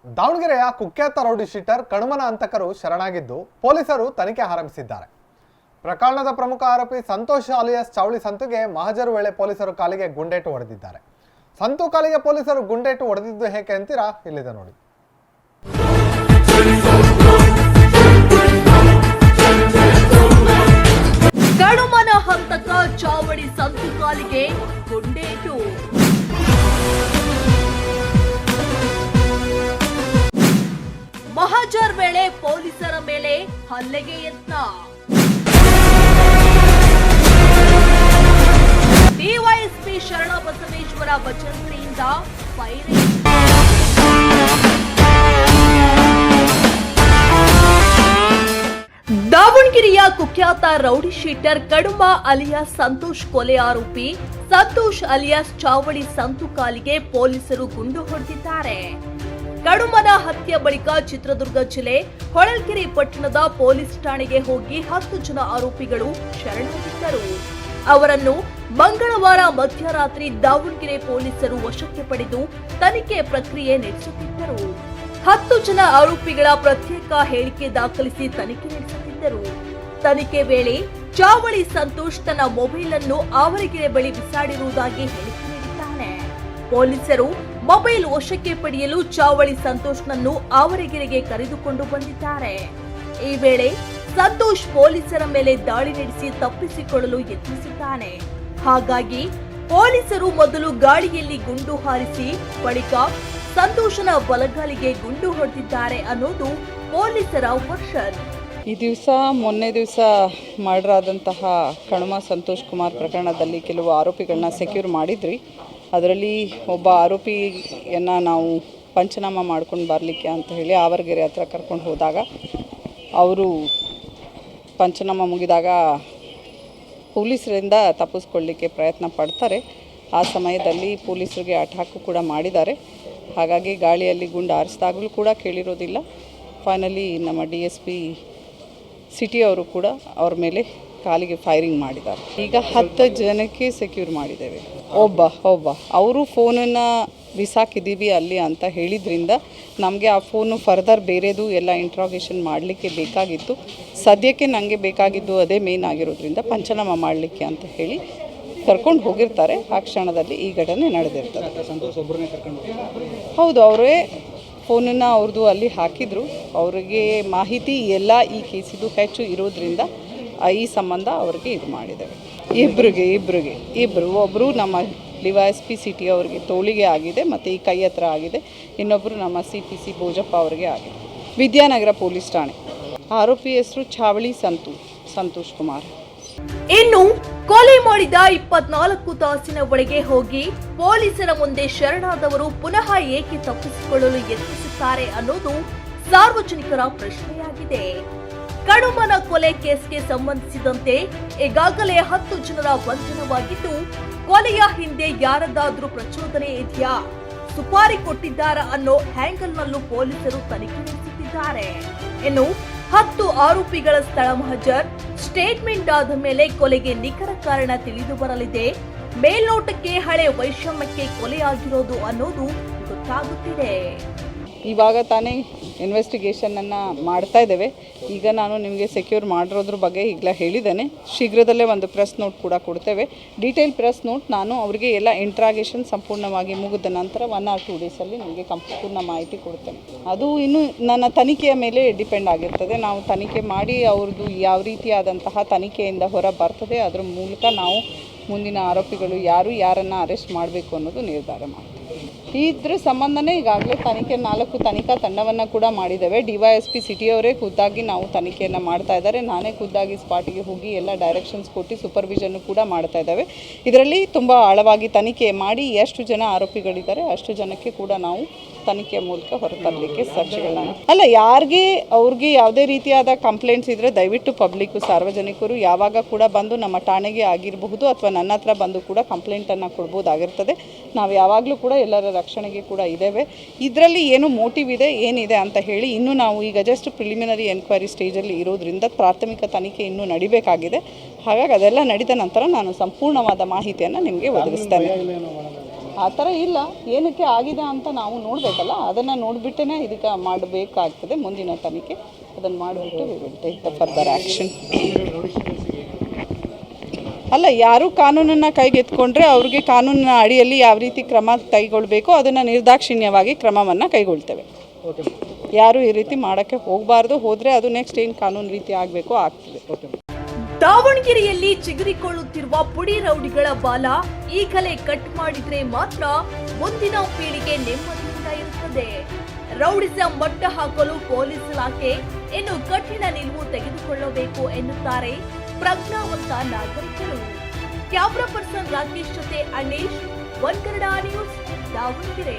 ದಾವಣಗೆರೆಯ ಕುಖ್ಯಾತ rowdy sheeter ಕಣ್ಮನ ಹಂತಕರು ಶರಣಾಗಿದ್ದು ಪೊಲೀಸರು ತನಿಖೆ ಆರಂಭಿಸಿದ್ದಾರೆ. ಪ್ರಕರಣದ ಪ್ರಮುಖ ಆರೋಪಿ ಸಂತೋಷ್ ಅಲಿಯಾಸ್ ಚಾವಳಿ ಸಂತುಗೆ ಮಹಜರು ವೇಳೆ ಪೊಲೀಸರು ಕಾಲಿಗೆ ಗುಂಡೇಟು ಹೊಡೆದಿದ್ದಾರೆ. ಸಂತು ಕಾಲಿಗೆ ಪೊಲೀಸರು ಗುಂಡೇಟು ಹೊಡೆದಿದ್ದು ಹೇಗೆ ಅಂತೀರಾ? ಇಲ್ಲಿದೆ ನೋಡಿ. ಕಣ್ಮನ ಹಂತಕ ಚಾವಡಿ ಸಂತು ಕಾಲಿಗೆ ಗುಂಡೇಟು. ಮಹಜರ್ ವೇಳೆ ಪೊಲೀಸರ ಮೇಲೆ ಹಲ್ಲೆಗೆ ಯತ್ನ. ಡಿವೈಎಸ್ಪಿ ಶರಣ ಬಸವೇಶ್ವರ ಬಚರಂಗಡಿಯಿಂದ ಫೈರಿಂಗ್. ದಾವಣಗೆರೆಯ ಕುಖ್ಯಾತ ರೌಡಿ ಶೀಟರ್ ಕಣ್ಮ ಅಲಿಯಾಸ್ ಸಂತೋಷ್ ಕೊಲೆ ಆರೋಪಿ ಸಂತೋಷ್ ಅಲಿಯಾಸ್ ಚಾವಡಿ ಸಂತು ಕಾಲಿಗೆ ಪೊಲೀಸರು ಗುಂಡು ಹೊಡೆದಿದ್ದಾರೆ. ಕಣ್ಮನ ಹತ್ಯೆ ಬಳಿಕ ಚಿತ್ರದುರ್ಗ ಜಿಲ್ಲೆ ಹೊಳಲ್ಕೆರೆ ಪಟ್ಟಣದ ಪೊಲೀಸ್ ಠಾಣೆಗೆ ಹೋಗಿ 10 ಜನ ಆರೋಪಿಗಳು ಶರಣಾಗಿದ್ದರು. ಅವರನ್ನು ಮಂಗಳವಾರ ಮಧ್ಯರಾತ್ರಿ ದಾವಣಗೆರೆ ಪೊಲೀಸರು ವಶಕ್ಕೆ ಪಡೆದು ತನಿಖೆ ಪ್ರಕ್ರಿಯೆ ನಡೆಸುತ್ತಿದ್ದರು. 10 ಜನ ಆರೋಪಿಗಳ ಪ್ರತ್ಯೇಕ ಹೇಳಿಕೆ ದಾಖಲಿಸಿ ತನಿಖೆ ನಡೆಸುತ್ತಿದ್ದರು. ತನಿಖೆ ವೇಳೆ ಚಾವಡಿ ಸಂತೋಷ್ ತನ್ನ ಮೊಬೈಲ್ ಅನ್ನು ಆವರಗೆರೆ ಬಳಿ ಬಿಸಾಡಿರುವುದಾಗಿ ಹೇಳಿಕೆ ನೀಡಿದ್ದಾನೆ. ಪೊಲೀಸರು ಮೊಬೈಲ್ ವಶಕ್ಕೆ ಪಡೆಯಲು ಚಾವಡಿ ಸಂತೋಷ್ನನ್ನು ಆವರಗೆರೆಗೆ ಕರೆದುಕೊಂಡು ಬಂದಿದ್ದಾರೆ. ಈ ವೇಳೆ ಸಂತೋಷ್ ಪೊಲೀಸರ ಮೇಲೆ ದಾಳಿ ನಡೆಸಿ ತಪ್ಪಿಸಿಕೊಳ್ಳಲು ಯತ್ನಿಸಿದ್ದಾನೆ. ಹಾಗಾಗಿ ಪೊಲೀಸರು ಮೊದಲು ಗಾಳಿಯಲ್ಲಿ ಗುಂಡು ಹಾರಿಸಿ ಬಳಿಕ ಸಂತೋಷನ ಬಲಗಾಲಿಗೆ ಗುಂಡು ಹೊಡೆದಿದ್ದಾರೆ ಅನ್ನೋದು ಪೊಲೀಸರ ವರ್ಷನ್. ಈ ಮೊನ್ನೆ ದಿವಸ ಮರ್ಡರ್ ಆದಂತಹ ಕಣ್ಮ ಸಂತೋಷ್ ಕುಮಾರ್ ಪ್ರಕರಣದಲ್ಲಿ ಕೆಲವು ಆರೋಪಿಗಳನ್ನ ಸೆಕ್ಯೂರ್ ಮಾಡಿದ್ರಿ. ಅದರಲ್ಲಿ ಒಬ್ಬ ಆರೋಪಿಯನ್ನು ನಾವು ಪಂಚನಾಮ ಮಾಡ್ಕೊಂಡು ಬರಲಿಕ್ಕೆ ಅಂತ ಹೇಳಿ ಆವರಗೆರೆ ಹತ್ರ ಕರ್ಕೊಂಡು ಹೋದಾಗ ಅವರು ಪಂಚನಾಮ ಮುಗಿದಾಗ ಪೊಲೀಸರಿಂದ ತಪ್ಪಿಸ್ಕೊಳ್ಳಿಕ್ಕೆ ಪ್ರಯತ್ನ ಪಡ್ತಾರೆ. ಆ ಸಮಯದಲ್ಲಿ ಪೊಲೀಸರಿಗೆ ಅಟ್ಯಾಕು ಕೂಡ ಮಾಡಿದ್ದಾರೆ. ಹಾಗಾಗಿ ಗಾಳಿಯಲ್ಲಿ ಗುಂಡು ಹಾರಿಸಿದಾಗಲೂ ಕೂಡ ಕೇಳಿರೋದಿಲ್ಲ. ಫೈನಲಿ ನಮ್ಮ DSP ಸಿಟಿ ಅವರು ಕೂಡ ಅವ್ರ ಮೇಲೆ ಕಾಲಿಗೆ ಫೈರಿಂಗ್ ಮಾಡಿದ್ದಾರೆ. ಈಗ 10 ಜನಕ್ಕೆ ಸೆಕ್ಯೂರ್ ಮಾಡಿದ್ದೇವೆ. ಒಬ್ಬ ಅವರು ಫೋನನ್ನು ಬಿಸಾಕಿದ್ದೀವಿ ಅಲ್ಲಿ ಅಂತ ಹೇಳಿದ್ರಿಂದ ನಮಗೆ ಆ ಫೋನು ಫರ್ದರ್ ಬೇರೆದು ಎಲ್ಲ ಇಂಟ್ರಾಗೇಷನ್ ಮಾಡಲಿಕ್ಕೆ ಬೇಕಾಗಿತ್ತು. ಸದ್ಯಕ್ಕೆ ನನಗೆ ಬೇಕಾಗಿದ್ದು ಅದೇ ಮೇನ್ ಆಗಿರೋದ್ರಿಂದ ಪಂಚನಾಮ ಮಾಡಲಿಕ್ಕೆ ಅಂತ ಹೇಳಿ ಕರ್ಕೊಂಡು ಹೋಗಿರ್ತಾರೆ. ಆ ಕ್ಷಣದಲ್ಲಿ ಈ ಘಟನೆ ನಡೆದಿರ್ತದೆ. ಹೌದು, ಅವರೇ ಫೋನನ್ನು ಅವ್ರದ್ದು ಅಲ್ಲಿ ಹಾಕಿದರು. ಅವರಿಗೆ ಮಾಹಿತಿ ಎಲ್ಲ ಈ ಕೇಸಿದು ಹೆಚ್ಚು ಇರೋದ್ರಿಂದ ಈ ಸಂಬಂಧ ಅವ್ರಿಗೆ ಇದು ಮಾಡಿದ್ದೇವೆ. ಇಬ್ಬರು ಒಬ್ಬರು ನಮ್ಮ DYSP ಸಿಟಿ ಅವರಿಗೆ ತೋಳಿಗೆ ಆಗಿದೆ ಮತ್ತು ಈ ಕೈ ಹತ್ರ ಆಗಿದೆ. ಇನ್ನೊಬ್ಬರು ನಮ್ಮ CPC ಭೋಜಪ್ಪ ಅವರಿಗೆ ಆಗಿದೆ. ವಿದ್ಯಾನಗರ ಪೊಲೀಸ್ ಠಾಣೆ. ಆರೋಪಿ ಹೆಸರು ಚಾವಳಿ ಸಂತೋಷ್ ಕುಮಾರ್. ಇನ್ನು ಕೊಲೆ ಮಾಡಿದ 24 ತಾಸಿನ ಒಳಗೆ ಹೋಗಿ ಪೊಲೀಸರ ಮುಂದೆ ಶರಣಾದವರು ಪುನಃ ಏಕೆ ತಪ್ಪಿಸಿಕೊಳ್ಳಲು ಯತ್ನಿಸುತ್ತಾರೆ ಅನ್ನೋದು ಸಾರ್ವಜನಿಕರ ಪ್ರಶ್ನೆಯಾಗಿದೆ. ಕಣ್ಮನ ಕೊಲೆ ಕೇಸ್ಗೆ ಸಂಬಂಧಿಸಿದಂತೆ ಈಗಾಗಲೇ 10 ಜನರ ಬಂಧನವಾಗಿದ್ದು, ಕೊಲೆಯ ಹಿಂದೆ ಯಾರದಾದ್ರೂ ಪ್ರಚೋದನೆ ಇದೆಯಾ, ಸುಪಾರಿ ಕೊಟ್ಟಿದ್ದಾರಾ ಅನ್ನೋ ಹ್ಯಾಂಗಲ್ನಲ್ಲೂ ಪೊಲೀಸರು ತನಿಖೆ ನಡೆಸುತ್ತಿದ್ದಾರೆ. ಇನ್ನು 10 ಆರೋಪಿಗಳ ಸ್ಥಳ ಮಹಜರ್ ಸ್ಟೇಟ್ಮೆಂಟ್ ಆದ ಮೇಲೆ ಕೊಲೆಗೆ ನಿಖರ ಕಾರಣ ತಿಳಿದು ಬರಲಿದೆ. ಮೇಲ್ನೋಟಕ್ಕೆ ಹಳೆ ವೈಷಮ್ಯಕ್ಕೆ ಕೊಲೆಯಾಗಿರೋದು ಅನ್ನೋದು ಗೊತ್ತಾಗುತ್ತಿದೆ. ಇವಾಗ ತಾನೇ ಇನ್ವೆಸ್ಟಿಗೇಷನನ್ನು ಮಾಡ್ತಾ ಇದ್ದೇವೆ. ಈಗ ನಾನು ನಿಮಗೆ ಸೆಕ್ಯೂರ್ ಮಾಡಿರೋದ್ರ ಬಗ್ಗೆ ಈಗಲೇ ಹೇಳಿದ್ದೇನೆ. ಶೀಘ್ರದಲ್ಲೇ ಒಂದು ಪ್ರೆಸ್ ನೋಟ್ ಕೂಡ ಕೊಡ್ತೇವೆ. ಡೀಟೇಲ್ ಪ್ರೆಸ್ ನೋಟ್ ನಾನು ಅವರಿಗೆ ಎಲ್ಲ ಇಂಟ್ರಾಗೇಷನ್ ಸಂಪೂರ್ಣವಾಗಿ ಮುಗಿದ ನಂತರ 1 or 2 ಡೇಸಲ್ಲಿ ನಿಮಗೆ ಸಂಪೂರ್ಣ ಮಾಹಿತಿ ಕೊಡ್ತೇನೆ. ಅದು ಇನ್ನು ನನ್ನ ತನಿಖೆಯ ಮೇಲೆ ಡಿಪೆಂಡ್ ಆಗಿರ್ತದೆ. ನಾವು ತನಿಖೆ ಮಾಡಿ ಅವ್ರದ್ದು ಯಾವ ರೀತಿಯಾದಂತಹ ತನಿಖೆಯಿಂದ ಹೊರ ಬರ್ತದೆ, ಅದರ ಮೂಲಕ ನಾವು ಮುಂದಿನ ಆರೋಪಿಗಳು ಯಾರನ್ನು ಅರೆಸ್ಟ್ ಮಾಡಬೇಕು ಅನ್ನೋದು ನಿರ್ಧಾರ ಮಾಡ್ತೀವಿ. ಇದ್ರ ಸಂಬಂಧನೇ ಈಗಾಗಲೇ 4 ತನಿಖಾ ತಂಡವನ್ನು ಕೂಡ ಮಾಡಿದ್ದೇವೆ. DYSP ಸಿಟಿಯವರೇ ಖುದ್ದಾಗಿ ನಾವು ತನಿಖೆಯನ್ನು ಮಾಡ್ತಾ ಇದ್ದಾರೆ. ನಾನೇ ಖುದ್ದಾಗಿ ಸ್ಪಾಟಿಗೆ ಹೋಗಿ ಎಲ್ಲ ಡೈರೆಕ್ಷನ್ಸ್ ಕೊಟ್ಟು ಸೂಪರ್ವಿಷನ್ನು ಕೂಡ ಮಾಡ್ತಾ ಇದ್ದೇವೆ. ಇದರಲ್ಲಿ ತುಂಬ ಆಳವಾಗಿ ತನಿಖೆ ಮಾಡಿ ಎಷ್ಟು ಜನ ಆರೋಪಿಗಳಿದ್ದಾರೆ ಅಷ್ಟು ಜನಕ್ಕೆ ಕೂಡ ನಾವು ತನಿಖೆಯ ಮೂಲಕ ಹೊರತರಲಿಕ್ಕೆ ಸಾಕ್ಷಿಗಳನ್ನ ಅವ್ರಿಗೆ ಯಾವುದೇ ರೀತಿಯಾದ ಕಂಪ್ಲೇಂಟ್ಸ್ ಇದ್ದರೆ ದಯವಿಟ್ಟು ಪಬ್ಲಿಕ್ಕು ಸಾರ್ವಜನಿಕರು ಯಾವಾಗ ಕೂಡ ಬಂದು ನಮ್ಮ ಠಾಣೆಗೆ ಆಗಿರಬಹುದು ಅಥವಾ ನನ್ನ ಹತ್ರ ಬಂದು ಕೂಡ ಕಂಪ್ಲೇಂಟನ್ನು ಕೊಡ್ಬೋದಾಗಿರ್ತದೆ. ನಾವು ಯಾವಾಗಲೂ ಕೂಡ ಎಲ್ಲರ ರಕ್ಷಣೆಗೆ ಕೂಡ ಇದ್ದೇವೆ. ಇದರಲ್ಲಿ ಏನು ಮೋಟಿವ್ ಇದೆ ಏನಿದೆ ಅಂತ ಹೇಳಿ ಇನ್ನೂ ನಾವು ಈಗ ಜಸ್ಟ್ ಪ್ರಿಲಿಮಿನರಿ ಎನ್ಕ್ವೈರಿ ಸ್ಟೇಜಲ್ಲಿ ಇರೋದ್ರಿಂದ ಪ್ರಾಥಮಿಕ ತನಿಖೆ ಇನ್ನೂ ನಡಿಬೇಕಾಗಿದೆ. ಹಾಗಾಗಿ ಅದೆಲ್ಲ ನಡೆದ ನಂತರ ನಾನು ಸಂಪೂರ್ಣವಾದ ಮಾಹಿತಿಯನ್ನು ನಿಮಗೆ ಒದಗಿಸ್ತೇನೆ. ಆ ಥರ ಇಲ್ಲ. ಏನಕ್ಕೆ ಆಗಿದೆ ಅಂತ ನಾವು ನೋಡಬೇಕಲ್ಲ, ಅದನ್ನು ನೋಡಿಬಿಟ್ಟೇ ಇದಕ್ಕೆ ಮಾಡಬೇಕಾಗ್ತದೆ. ಮುಂದಿನ ತನಿಖೆ ಅದನ್ನು ಮಾಡಿಬಿಟ್ಟು we will take the further action. ಅಲ್ಲ, ಯಾರು ಕಾನೂನನ್ನು ಕೈಗೆತ್ಕೊಂಡ್ರೆ ಅವ್ರಿಗೆ ಕಾನೂನಿನ ಅಡಿಯಲ್ಲಿ ಯಾವ ರೀತಿ ಕ್ರಮ ಕೈಗೊಳ್ಳಬೇಕೋ ಅದನ್ನು ನಿರ್ದಾಕ್ಷಿಣ್ಯವಾಗಿ ಕ್ರಮವನ್ನು ಕೈಗೊಳ್ತೇವೆ. ಯಾರು ಈ ರೀತಿ ಮಾಡೋಕ್ಕೆ ಹೋಗಬಾರ್ದು. ಹೋದರೆ ಅದು ನೆಕ್ಸ್ಟ್ ಏನು ಕಾನೂನು ರೀತಿ ಆಗಬೇಕೋ ಆಗ್ತದೆ. ದಾವಣಗೆರೆಯಲ್ಲಿ ಚಿಗುರಿಕೊಳ್ಳುತ್ತಿರುವ ಪುಡಿ ರೌಡಿಗಳ ಬಾಲ ಈಗಲೇ ಕಟ್ ಮಾಡಿದ್ರೆ ಮಾತ್ರ ಮುಂದಿನ ಪೀಳಿಗೆ ನೆಮ್ಮದಿಯಿಂದ ಇರುತ್ತದೆ. ರೌಡಿಸಂ ಮಟ್ಟ ಹಾಕಲು ಪೊಲೀಸ್ ಇಲಾಖೆ ಇನ್ನು ಕಠಿಣ ನಿಲುವು ತೆಗೆದುಕೊಳ್ಳಬೇಕು ಎನ್ನುತ್ತಾರೆ ಪ್ರಜ್ಞಾವಂತ ನಾಗರಿಕರು. ಕ್ಯಾಮ್ರಾ ಪರ್ಸನ್ ರಾಕೇಶ್ ಜೊತೆ ಅನೀಶ್, ಒನ್ ಕನ್ನಡ ನ್ಯೂಸ್, ದಾವಣಗೆರೆ.